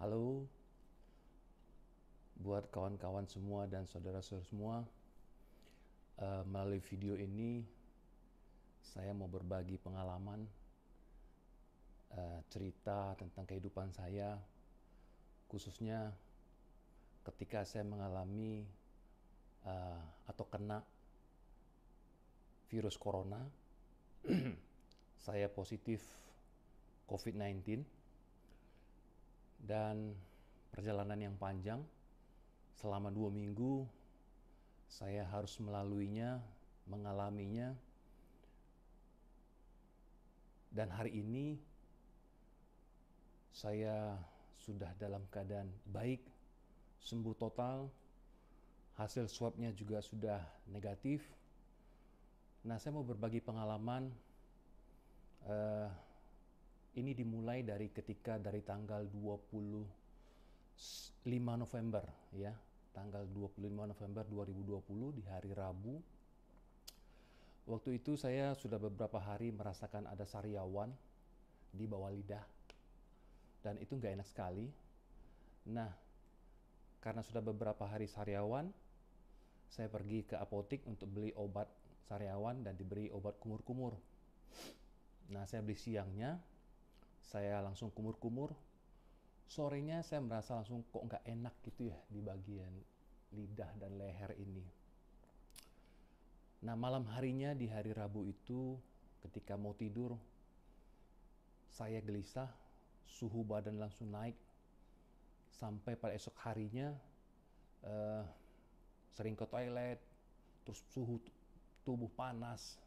Halo buat kawan-kawan semua dan saudara-saudara semua. Melalui video ini saya mau berbagi pengalaman, cerita tentang kehidupan saya, khususnya ketika saya mengalami atau kena virus corona. Saya positif COVID-19 dan perjalanan yang panjang selama 2 minggu saya harus melaluinya, mengalaminya, dan hari ini saya sudah dalam keadaan baik, sembuh total, hasil swabnya juga sudah negatif. Nah, saya mau berbagi pengalaman. Ini dimulai dari tanggal 25 November ya. Tanggal 25 November 2020 di hari Rabu. Waktu itu saya sudah beberapa hari merasakan ada sariawan di bawah lidah. Dan itu nggak enak sekali. Nah, karena sudah beberapa hari sariawan, saya pergi ke apotik untuk beli obat sariawan dan diberi obat kumur-kumur. Nah, saya beli siangnya, saya langsung kumur-kumur. Sorenya saya merasa langsung kok nggak enak gitu ya di bagian lidah dan leher ini. Nah, malam harinya di hari Rabu itu ketika mau tidur, saya gelisah, suhu badan langsung naik. Sampai pada esok harinya sering ke toilet, terus suhu tubuh panas.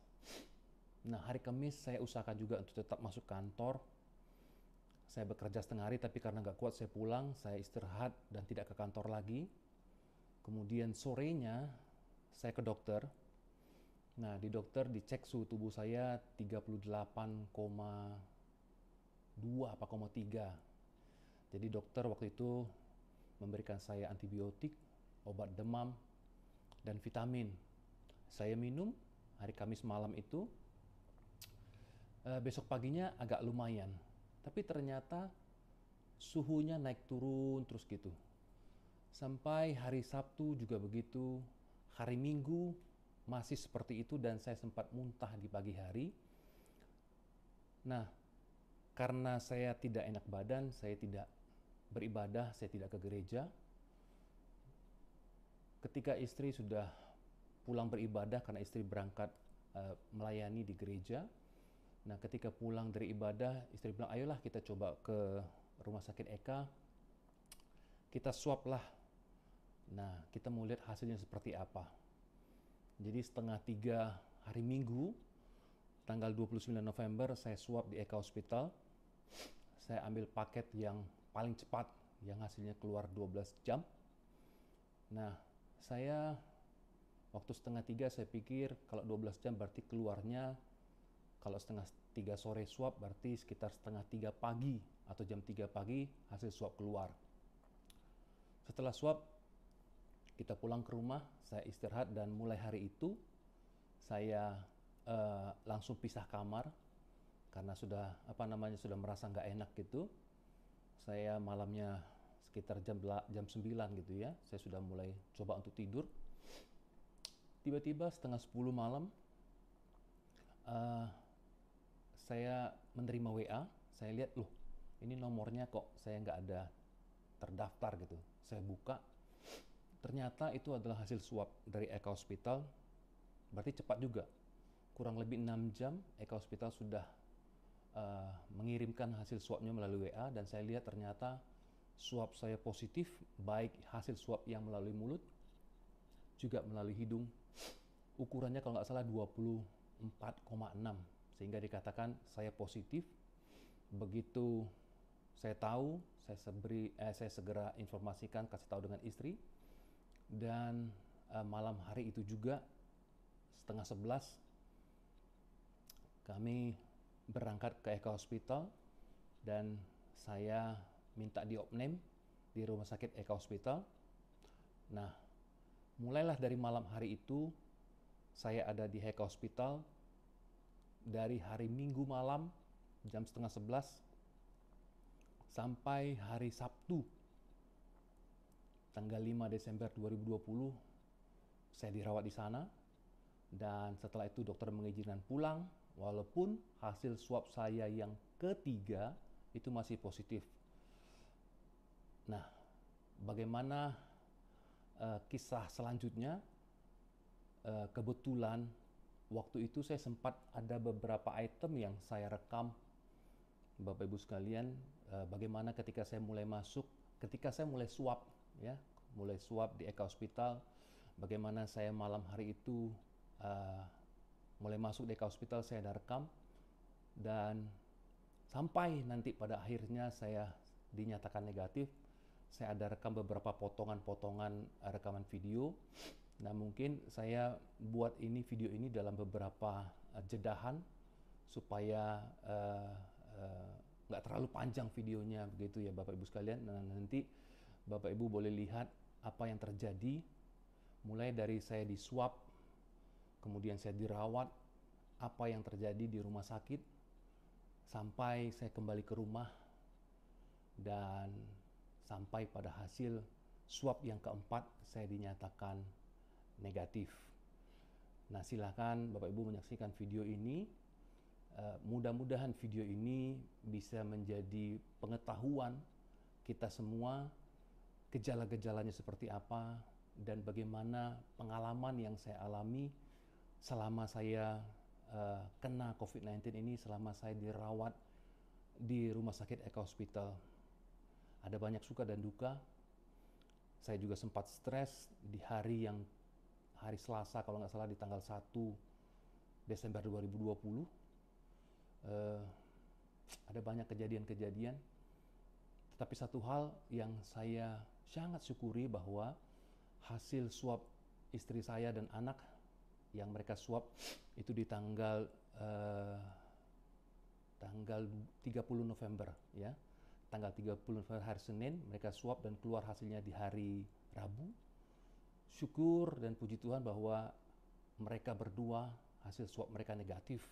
Nah, hari Kamis saya usahakan juga untuk tetap masuk kantor. Saya bekerja setengah hari, tapi karena nggak kuat saya pulang, saya istirahat dan tidak ke kantor lagi. Kemudian sorenya saya ke dokter. Nah, di dokter dicek suhu tubuh saya 38,2 apa 3. Jadi dokter waktu itu memberikan saya antibiotik, obat demam, dan vitamin. Saya minum hari Kamis malam itu. Besok paginya agak lumayan, tapi ternyata suhunya naik turun terus gitu. Sampai hari Sabtu juga begitu, hari Minggu masih seperti itu dan saya sempat muntah di pagi hari. Nah, karena saya tidak enak badan, saya tidak beribadah, saya tidak ke gereja. Ketika istri sudah pulang beribadah karena istri berangkat melayani di gereja. Nah, ketika pulang dari ibadah, istri bilang, ayolah kita coba ke rumah sakit Eka, kita swab lah. Nah, kita mau lihat hasilnya seperti apa. Jadi setengah 3 hari Minggu, tanggal 29 November, saya swab di Eka Hospital. Saya ambil paket yang paling cepat, yang hasilnya keluar 12 jam. Nah, saya waktu setengah 3 saya pikir kalau 12 jam berarti keluarnya, kalau setengah 3 sore swab berarti sekitar setengah 3 pagi atau jam 3 pagi hasil swab keluar. Setelah swab, kita pulang ke rumah, saya istirahat dan mulai hari itu saya langsung pisah kamar karena sudah merasa nggak enak gitu. Saya malamnya sekitar jam 9 gitu ya, saya sudah mulai coba untuk tidur. Tiba-tiba setengah 10 malam saya menerima WA, saya lihat loh ini nomornya kok saya nggak ada terdaftar gitu. Saya buka, ternyata itu adalah hasil swab dari Eka Hospital. Berarti cepat juga, kurang lebih 6 jam Eka Hospital sudah mengirimkan hasil swabnya melalui WA dan saya lihat ternyata swab saya positif, baik hasil swab yang melalui mulut juga melalui hidung. Ukurannya kalau nggak salah 24,6, sehingga dikatakan saya positif. Begitu saya tahu, saya segera informasikan, kasih tahu dengan istri. Dan malam hari itu juga setengah 11 kami berangkat ke Eka Hospital dan saya minta diopname di rumah sakit Eka Hospital. Nah, mulailah dari malam hari itu saya ada di Eka Hospital. Dari hari Minggu malam jam setengah 11 sampai hari Sabtu tanggal 5 Desember 2020 saya dirawat di sana, dan setelah itu dokter mengizinkan pulang walaupun hasil swab saya yang ketiga itu masih positif. Nah, bagaimana kisah selanjutnya? Kebetulan waktu itu saya sempat ada beberapa item yang saya rekam, Bapak Ibu sekalian, bagaimana ketika saya mulai swab, ya, mulai swab di Eka Hospital, bagaimana saya malam hari itu mulai masuk di Eka Hospital, saya ada rekam, dan sampai nanti pada akhirnya saya dinyatakan negatif, saya ada rekam beberapa potongan-potongan rekaman video. Nah, mungkin saya buat video ini dalam beberapa jedahan supaya nggak terlalu panjang videonya, begitu ya Bapak Ibu sekalian. Nah, nanti Bapak Ibu boleh lihat apa yang terjadi mulai dari saya diswab, kemudian saya dirawat, apa yang terjadi di rumah sakit, sampai saya kembali ke rumah, dan sampai pada hasil swab yang keempat saya dinyatakan negatif. Nah, silakan Bapak Ibu menyaksikan video ini. Mudah-mudahan video ini bisa menjadi pengetahuan kita semua, gejala-gejalanya seperti apa, dan bagaimana pengalaman yang saya alami selama saya kena COVID-19 ini, selama saya dirawat di Rumah Sakit Eka Hospital. Ada banyak suka dan duka. Saya juga sempat stres di hari Selasa, kalau nggak salah, di tanggal 1 Desember 2020. Ada banyak kejadian-kejadian. Tetapi satu hal yang saya sangat syukuri, bahwa hasil swab istri saya dan anak yang mereka swab itu di tanggal 30 November, ya. Tanggal 30 November hari Senin mereka swab dan keluar hasilnya di hari Rabu. Syukur dan puji Tuhan bahwa mereka berdua hasil swab mereka negatif,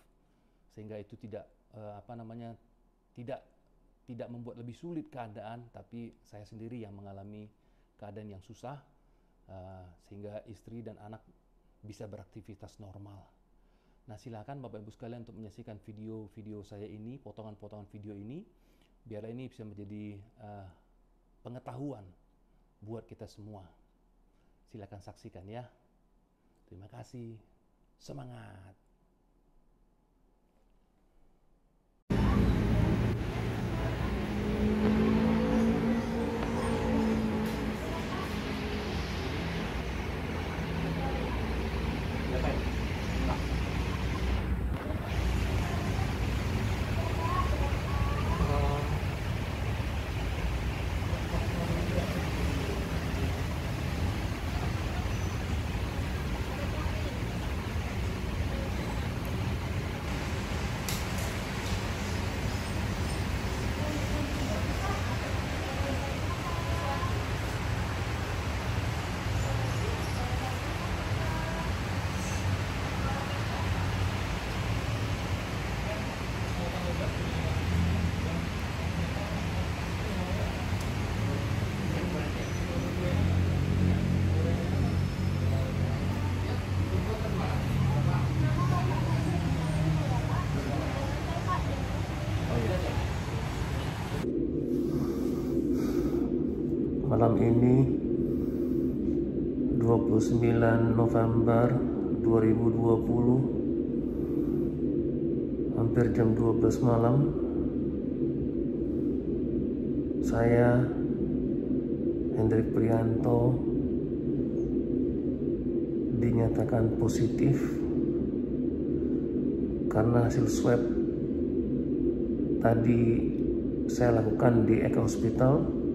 sehingga itu tidak tidak membuat lebih sulit keadaan, tapi saya sendiri yang mengalami keadaan yang susah, sehingga istri dan anak bisa beraktivitas normal. Nah, silakan Bapak Ibu sekalian untuk menyaksikan video-video saya ini, potongan-potongan video ini, biarlah ini bisa menjadi pengetahuan buat kita semua. Silakan saksikan ya. Terima kasih. Semangat. Malam ini 29 November 2020, hampir jam 12 malam, saya Hendrik Prianto dinyatakan positif karena hasil swab tadi saya lakukan di Eka Hospital.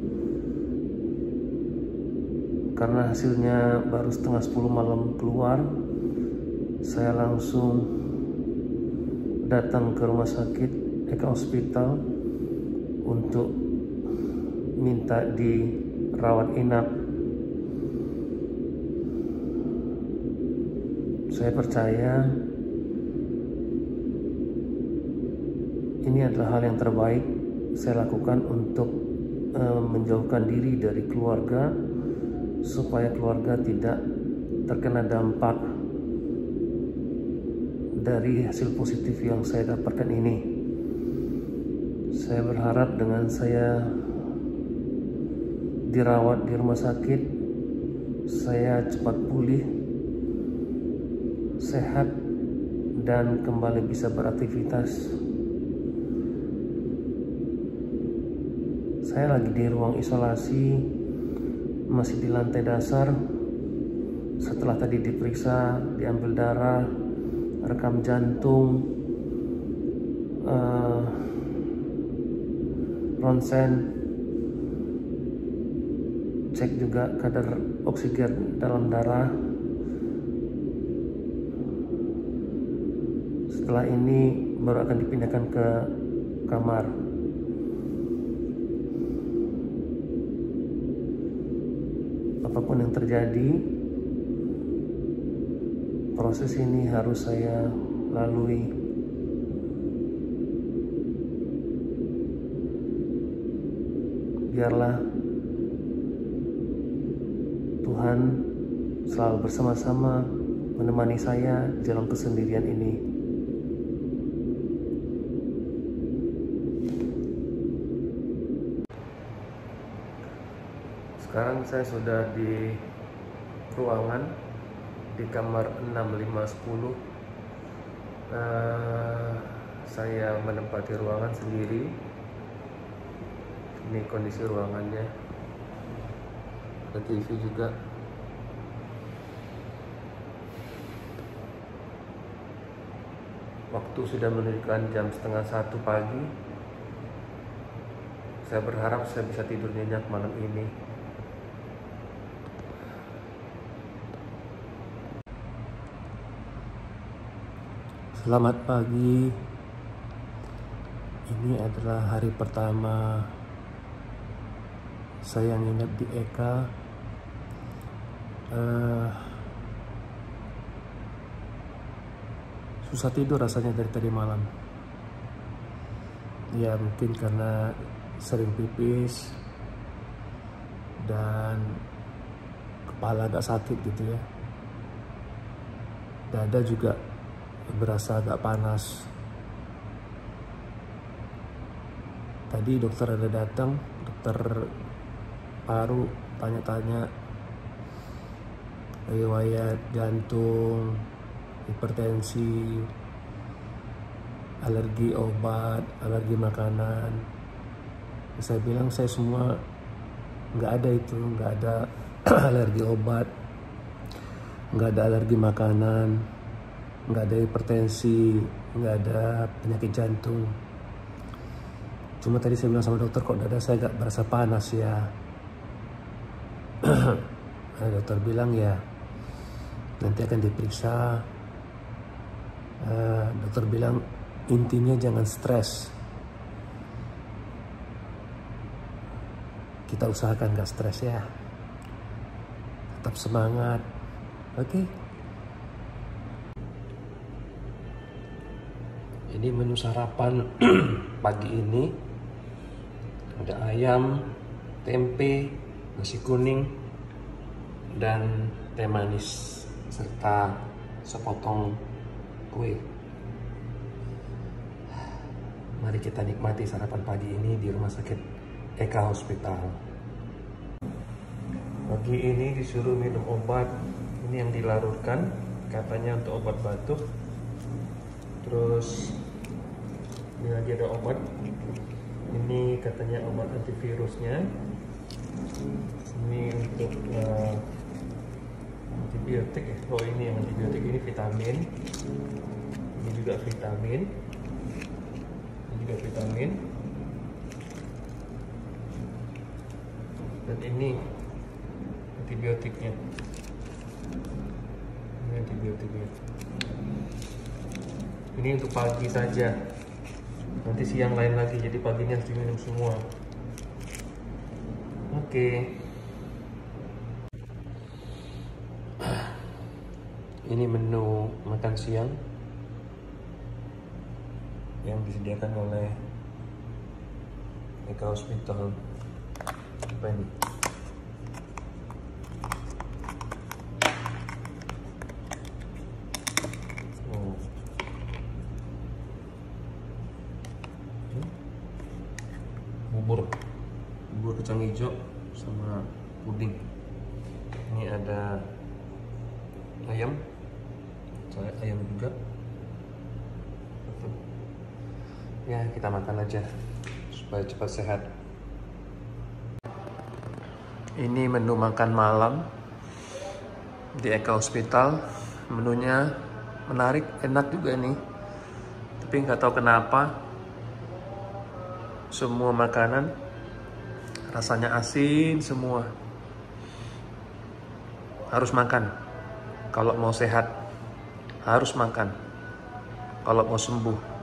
Karena hasilnya baru setengah 10 malam keluar, saya langsung datang ke rumah sakit Eka Hospital untuk minta dirawat inap. Saya percaya ini adalah hal yang terbaik saya lakukan untuk menjauhkan diri dari keluarga supaya keluarga tidak terkena dampak dari hasil positif yang saya dapatkan ini. Saya berharap dengan saya dirawat di rumah sakit, saya cepat pulih, sehat, dan kembali bisa beraktivitas. Saya lagi di ruang isolasi, masih di lantai dasar. Setelah tadi diperiksa, diambil darah, rekam jantung, ronsen, cek juga kadar oksigen dalam darah. Setelah ini baru akan dipindahkan ke kamar. Apapun yang terjadi, proses ini harus saya lalui. Biarlah Tuhan selalu bersama-sama menemani saya dalam kesendirian ini. Sekarang saya sudah di ruangan di kamar 6510. Saya menempati ruangan sendiri. Ini kondisi ruangannya. Ada TV juga. Waktu sudah menunjukkan jam 12:30 pagi. Saya berharap saya bisa tidur nyenyak malam ini. Selamat pagi. Ini adalah hari pertama saya nginep di Eka. Susah tidur rasanya dari tadi malam. Ya mungkin karena sering pipis dan kepala agak sakit gitu ya. Dada juga berasa agak panas. Tadi dokter ada datang, dokter paru, tanya-tanya riwayat jantung, hipertensi, alergi obat, alergi makanan. Saya bilang saya semua nggak ada itu, nggak ada alergi obat, nggak ada alergi makanan, nggak ada hipertensi, nggak ada penyakit jantung. Cuma tadi saya bilang sama dokter, kok dada saya agak berasa panas ya. Dokter bilang ya nanti akan diperiksa. Dokter bilang intinya jangan stres. Kita usahakan gak stres ya. Tetap semangat. Oke. Ini menu sarapan pagi ini. Ada ayam, tempe, nasi kuning, dan teh manis serta sepotong kue. Mari kita nikmati sarapan pagi ini di Rumah Sakit Eka Hospital. Pagi ini disuruh minum obat. Ini yang dilarutkan, katanya untuk obat batuk. Terus ini lagi ada obat. Ini katanya obat antivirusnya. Ini untuk antibiotik ya. Oh ini yang antibiotik, ini vitamin. Ini juga vitamin. Ini juga vitamin. Dan ini antibiotiknya. Ini antibiotiknya. Ini untuk pagi saja. Nanti siang lain lagi, jadi paginya harus diminum semua. Oke. Ini menu makan siang yang disediakan oleh Eka Hospital. Apa ini? Oh. Bubur kacang hijau sama puding. Ini ada ayam juga. Ya, kita makan aja supaya cepat sehat. Ini menu makan malam di Eka Hospital. Menunya menarik, enak juga nih. Tapi nggak tahu kenapa semua makanan rasanya asin semua. Harus makan. Kalau mau sehat, harus makan. Kalau mau sembuh.